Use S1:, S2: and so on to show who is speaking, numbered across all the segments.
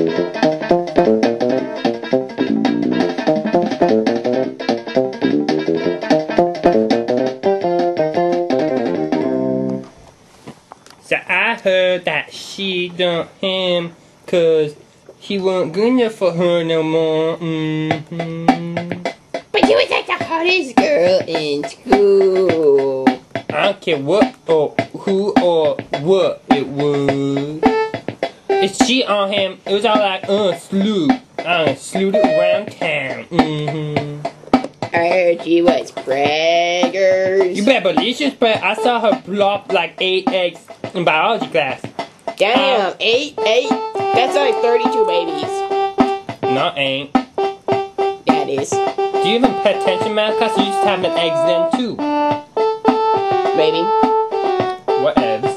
S1: So I heard that she dumped him 'cause he wasn't good enough for her no more.
S2: But you was like the hottest girl in school.
S1: I don't care what or who or what it was. If she on him, it was all like, slew. Slewed it around town.
S2: I heard she was preggers.
S1: You better believe she's pregnant. I saw her plop like 8 eggs in biology class.
S2: Damn, 8? That's like 32 babies.
S1: No, ain't.
S2: Yeah, it is.
S1: Do you even pay attention, math class? You used to have an eggs then too.
S2: Maybe.
S1: What eggs?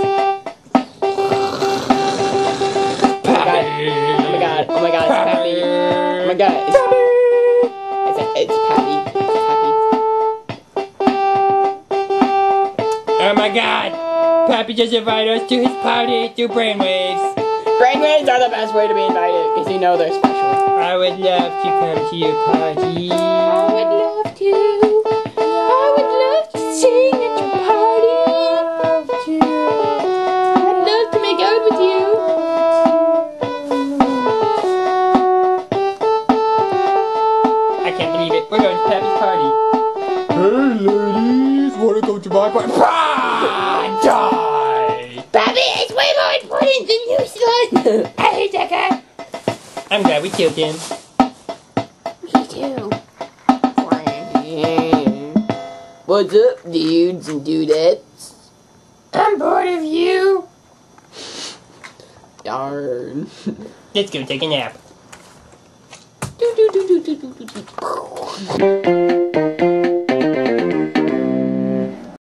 S2: Pappy. Oh my god, it's Pappy. Oh my god, it's Pappy. It's Pappy.
S1: Oh my god! Pappy just invited us to his party through brainwaves.
S2: Brainwaves are the best way to be invited, because you know they're special.
S1: I would love to come to your party.
S2: I would love to. I would love to sing at your party. I'd love to make out with you.
S1: I can't believe it. We're going to Pappy's party. Hey ladies, wanna go to my party? Die!
S2: Pappy is way more important than you, son. I hate that guy.
S1: I'm glad we killed him.
S2: Me too. What's up, dudes and dudettes?
S1: I'm bored of you.
S2: Darn.
S1: Let's go take a nap.
S2: Do, do, do, do, do, do, do.